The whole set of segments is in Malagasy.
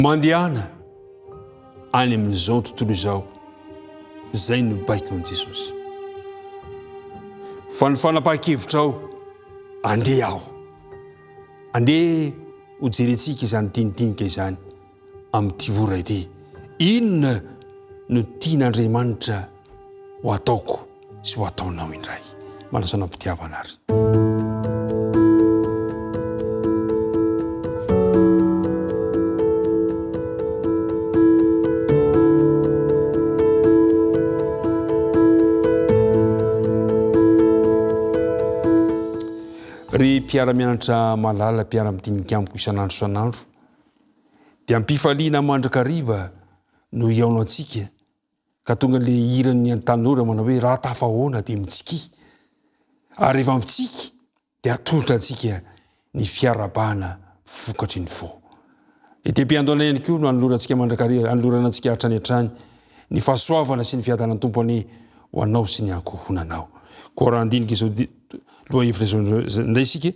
Mandehana any amin'izao tontolo izao, zay no baiko an' Jesosy. Fa ny fanapahan-kevitra ao, andeha aho. Andeha ho jerentsika izany dinidinika izany amin'ity ora ity. Inona no tian'Andriamanitra ho ataoko sy ho ataonao indray. Manasana mpitiavana ary. Ry mpiara-mianatra malala, mpiara-midinika amiko isan'andro isan'andro, dia ampifaliana mandrakariva no iaona antsika ka tonga le hiran'ny tanora manao hoe raha tafahoana dia mitsiky. Ary rehefa mitsiky dia atolotra antsika ny fiarabana vokatry ny fo. Etepia-andona ihany koa no anolorantsika mandrakariva, anolorana antsika hatrany hatrany ny fahasoavana sy ny fiadanany tompony ho anao sy ny ankohonanao. Koa raha andinika izao loha hevitra izao indray isika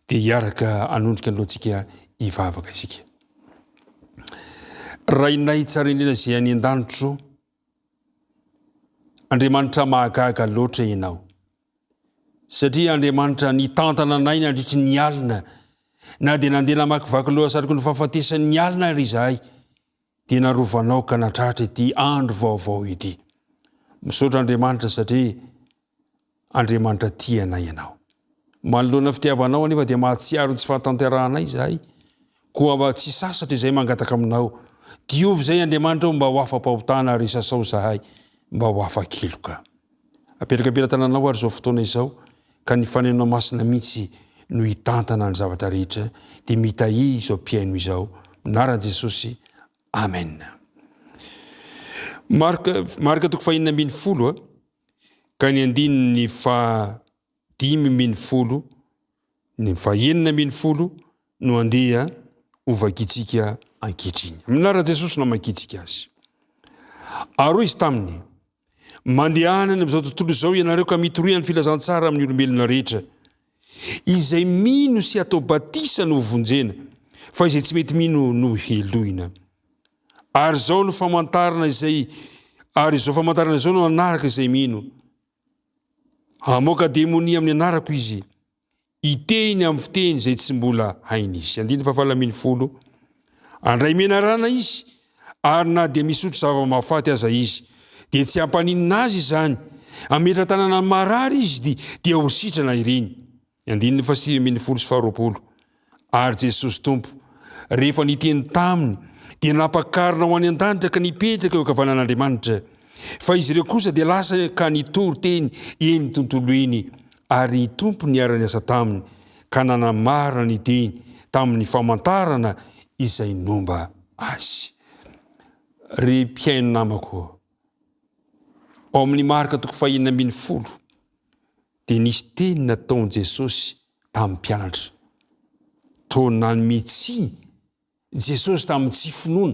dia hiaraka anondrika alohantsika hivavaka isika. Rainay tsara indrindra izay any an-danitro, Andriamanitra mahagaga loatra ianao. Satria Andriamanitra nitantana anay nandritry ny alina, na dia nandeha namakivaky loha sariko ny fahafatesan'ny alina ry izahay, dia narovanao ka natratra ity andro vaovao ity. Misaotra Andriamanitra satria Andriamanitra tianay ianao. Manoloana fitiavanao anefa dia mahatsiaro tsy fahatanterahanay izahay, koa mba tsy sasatra izay mangataka aminao. Diovy izay Andriamanitra mba ho afa-pahotana ary sasao izahay, mba ho afa-keloka. Apetraka tananao ary izao fotoana izao, ka ny fanenao masina mihitsy no hitantana ny zavatra rehetra, dia mitahi izao mpiaino izao. Anaran'i Jesosy, amen. Marika toko 5:10, ka ny andininy 5:10, ny 9:10 no andeha ho vakitsika ankehitriny. Amin'anaran'i Jesosy no makitsika azy. Ary izy taminy, mandehana amin'izao tontolo izao ianareo ka mitoroy ny filazantsara amin'ny olombelona rehetra, izay mino sy atao batisa no vonjena, fa izay tsy mety mino no heloina. Ary izao no famantarana izay, ary izao famantarana izao no anaraka izay mino. Hamoaka demonia amin'ny anarako izy, itehiny amin'ny fiteny izay tsy mbola hainy izy. 9:10, andray menarana izy, ary na dia misotro zava-mahafaty aza izy, dia tsy hampaninina azy izany. Ametra tanana marary izy dia ho sitrana ireny. 9:11, ary Jesosy Tompo, rehefa niteny taminy, dia nampakarina ho any an-danitra ka nipetraka eo ankavanan'Andriamanitra. Fa izy ireo kosa dia lasa ka nitory teny eny tontolo eny, ary Tompo niara-ny asa taminy, ka nanamarina ny teny tamin'ny famantarana izay nomba azy. Ry mpiaino namako, ao amin'ny marika toko 5:10, dia nisy teny nataon'i Jesosy tamin'ny mpianatra. Taonany mihitsiny Jesosy tamin'ny tsy finoana.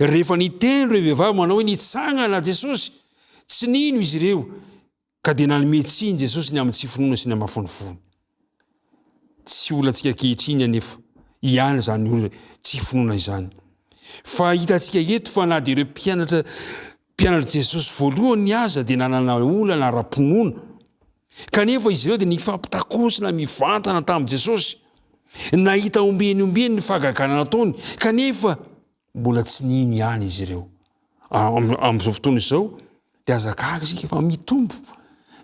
Rehefa niteny ireo vehivavy manao hoe nitsangana Jesosy, tsy nino izy ireo, ka dia nanometsiny Jesosy ny amin'ny tsy finoana sy ny amafonofony. Tsy olantsika ankehitriny anefa ihany izany olona tsy finoana izany. Fa hitantsika eto fa na dia ireo mpianatra Jesosy voalohany aza dia nanana olana ara-pinoana, kanefa izy ireo dia nifampitakosina mivantana tamin'i Jesosy. Nahita ombeny ny fahagagana nataony, kanefa mbola tsy nino ihany izy ireo. Amin'izao fotoana izao dia azagaga isika fa mitombo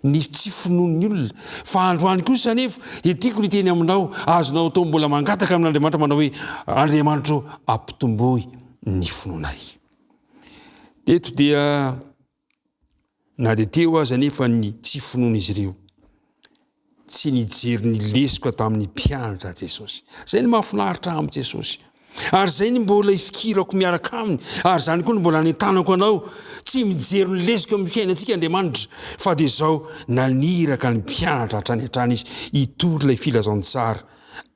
ny tsy finoan'ny olona. Fa androany kosa anefa dia tiako niteny aminao, azonao atao mbola mangataka amin'Andriamanitra manao hoe Andriamanitra ampitomboy ny finoanay. Eto dia na dia teo aza anefa ny tsy finoana izy ireo, tsy nijery ny lesika tamin'ny mpianatra Jesosy. Zay ny mahafinaritra amin'i Jesosy. Ary zay ny mbola ifikirako miaraka aminy, ary zany koa ny mbola nentanako anao, tsy mijery ny lesika amin'ny fiainantsika Andriamanitra, fa dia izao naniraka ny mpianatra hatrany hatrany izy hitory ilay filazantsara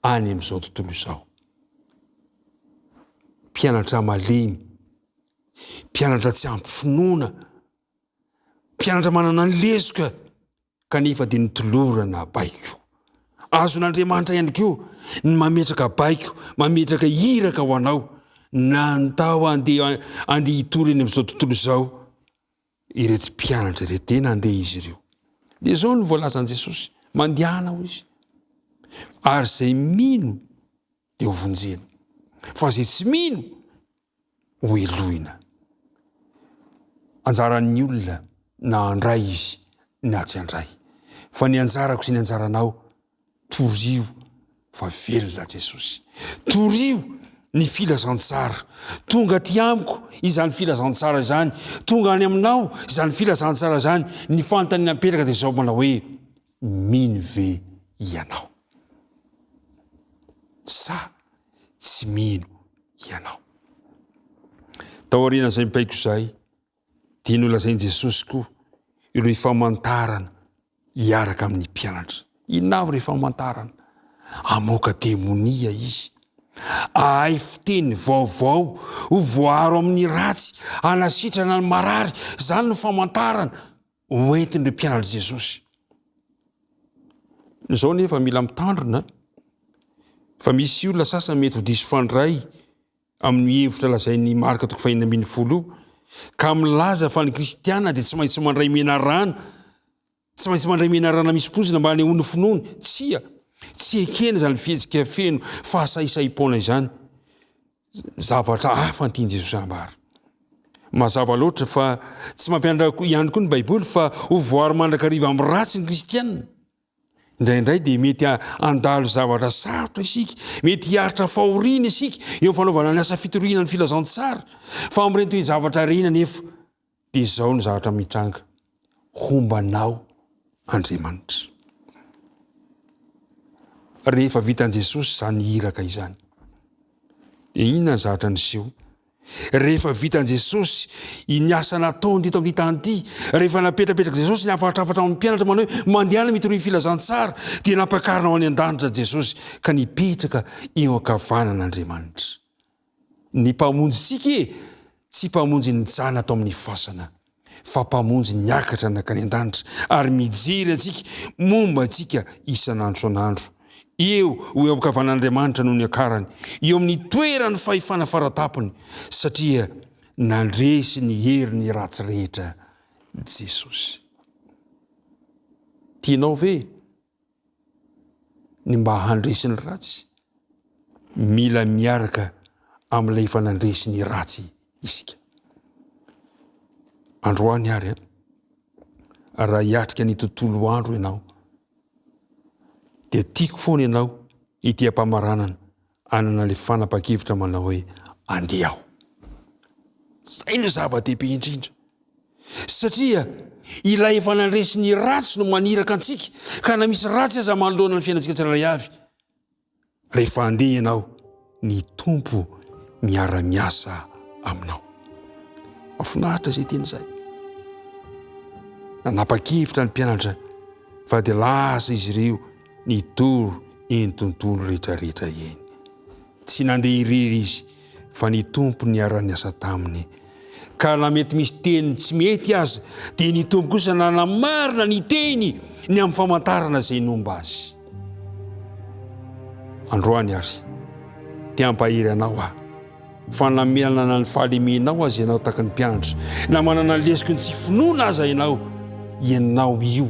any amin'izao tontolo izao. Mpianatra malemy, mpianatra tsy ampy finoana, mpianatra manana ny lesika, kanefa dia nitolorana baiko. Azon'Andriamanitra ihany koa ny mametraka baiko, mametraka iraka ho anao, nantao andeha hitory eny amin'izao tontolo izao ireto mpianatra ireto tena andeha izy ireo. Dia izao no voalazan'i Jesosy, mandehana ho izy. Ary izay mino dia ho vonjena, fa izay tsy mino ho eloina. Anjaran'ny olona na handray izy na tsy handray, fa ny anjarako sy ny anjaranao torio fa velona Jesosy. Torio ny filazantsara, tonga aty amiko izany filazantsara izany, tonga any aminao izany filazantsara izany. Ny fantany napetraka dia izao manao hoe mino ve ianao sa tsy mino ianao. Tao aoriana izay mipaiko izay dia nolazain'i Jesosy koa ireo famantarana hiaraka amin'ny mpianatra. Inona avy ireo famantarana? Amoaka demonia izy, ahay fiteny vaovao, ho voaro amin'ny ratsy, hanasitrana ny marary. Izany no famantarana hoentin'ireo mpianatra Jesosy. Izao nefa mila mitandrina, fa misy olona sasany mety ho diso fandray amin'ny hevitra lazain'ny Marka 5:10 ka milaza fa ny kristiana dia tsy maintsy mandray menarana, tsy maintsy mandray menarana misy pozina mba hanehoany finoana. Tsy ekena izany fihetsika feno fahasahisahi-poana izany. Zavatra hafa ny tiany Jesosy ambara. Mazava loatra fa tsy mampianatra ihany koa ny Baiboly fa ho voary mandrakariva amin'ny ratsy ny kristiana. Indraindray dia mety handalo zavatra sarotra isika, mety hiaritra fahoriana isika eo fanaovana ny asa fitoriana ny filazantsara, fa amin'ireny toy zavatra rena nefa dia izao ny zavatra mitranga: hombanao Andriamanitra. Rehefa vitan'i Jesosy izany hiraka izany, dia inona ny zavatra niseho? Rehefa vitan'i Jesosy ny asa nataony dito amin'ny tany ity, rehefa napetrapetraka Jesosy ny afatrafatra amin'ny mpianatra manao hoe mandehana mitory ny filazantsara, dia nampakarina ho any an-danitra Jesosy ka nipetraka eo ankavanan'Andriamanitra. Ny mpamonjy tsika tsy mpamonjy ny jana atao amin'ny fasana, fa mpamonjy niakatra nakany an-danitra ary mijery antsika momba antsika isan'andro san'andro. Eo ho eo ankavanan'Andriamanitra noho ny akarany, eo amin'ny toerany fahefana faratapony, satria nandresy ny herin'ny ratsy rehetra Jesosy. Tianao ve ny mba handresy ny ratsy? Mila miaraka amin'ilay efa nandresy ny ratsy isika. Androany ary, raha hiatrika ny tontolo andro ianao, dia tiako foana ianao ity ampamaranana anana le fanapa-kevitra manao hoe andeha aho. Izay no zava-dehibe indrindra, satria ilay efa nandresy ny ratsy no maniraka antsika, ka na misy ratsy aza manoloana ny fiainantsika tsirairay avy. Rehefa andeha ianao, ny tompo miara-miasa aminao. Mahafinaritra izay teny izay. Nanapa-kevitra ny mpianatra fa dia lasa izy ireo nitory eny tontolo rehetrarehetra eny. Tsy nandeha irery izy, fa ny tompo niara-niasa taminy. Ka na mety misy teny tsy mety aza, dia ny tompo kosa nanamarina ny teny ny amin'ny famantarana izay nomba azy. Androany ary, tia hampahery anao aho, fa namelana ny fahalemenao azy ianao tahaka ny mpianatra, na manana lesiko ny tsy finoana aza ianao io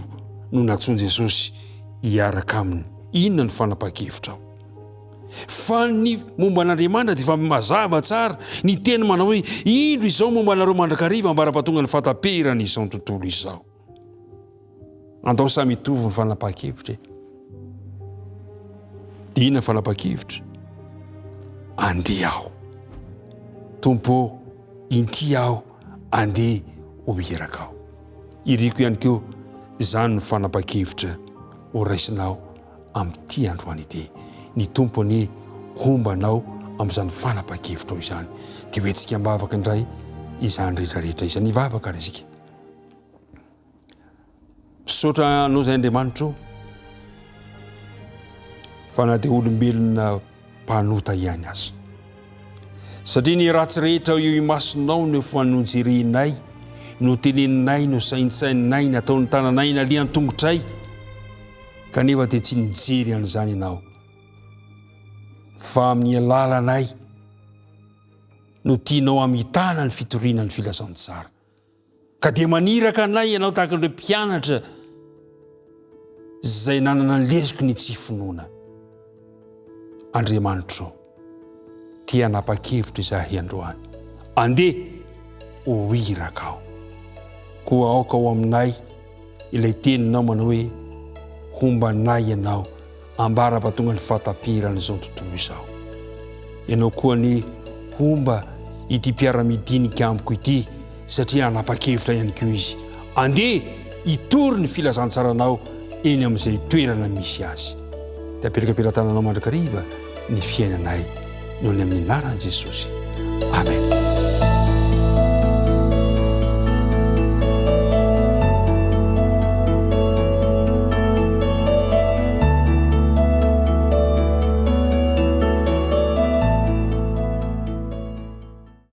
no natsoiny Jesosy hiaraka aminy. Inona ny fanapa-kevitrao? Fa ny momba an'Andriamanitra dia fa mazava tsara ny teny manao hoe indro izao momba anareo mandrakariva ambara-pahatonga ny fataperana izao tontolo izao. Andao samy mitovy ny fanapa-kevitra. Dia inona ny fanapa-kevitra? Andeha aho, tompo, inty aho, andeha ho eraka aho. Iriko ihany koa izany ny fanapa-kevitra ho raisinao amin'ity androany ity. Ny tompony hombanao amin'izany fanapa-kevitra izany. Dia hoentsika mivavaka indray izany rehetrarehetra izany. Nivavaka ary isika. Misaotra anao izay Andriamanitra fa na dia olombelona mpanota ihany aza. Satria ny ratsy rehetra eo imasonao no efa nojerenay, no teneninay, no saintsainay, nataon'ny tananay, nalian'ny tongotray, kanefa dia tsy nijery an'izany ianao. Fa amin'ny alalanay no tianao amitana ny fitoriana ny filazantsara. Ka dia maniraka anay ianao tahaka ireo mpianatra izay nanana ny lezoko ny tsy finoana. Andriamanitro, tia nanapa-kevitra izahay androany. Andeha ho iraka aho. Koa aoka ao aminay ilay teninao manao hoe hombanay ianao ambara-pahatonga ny fahatapiran' izao tontolo izao. Ianao koa ny homba ity mpiara-midinika amiko ity satria nanapa-kevitra ihany koa izy. Andeha hitory ny filazantsaranao eny amin'izay toerana misy azy. Dia apetraka-pelantananao mandrakariva ny fiainanay noho ny amin'ny anaran'i Jesosy. Amen.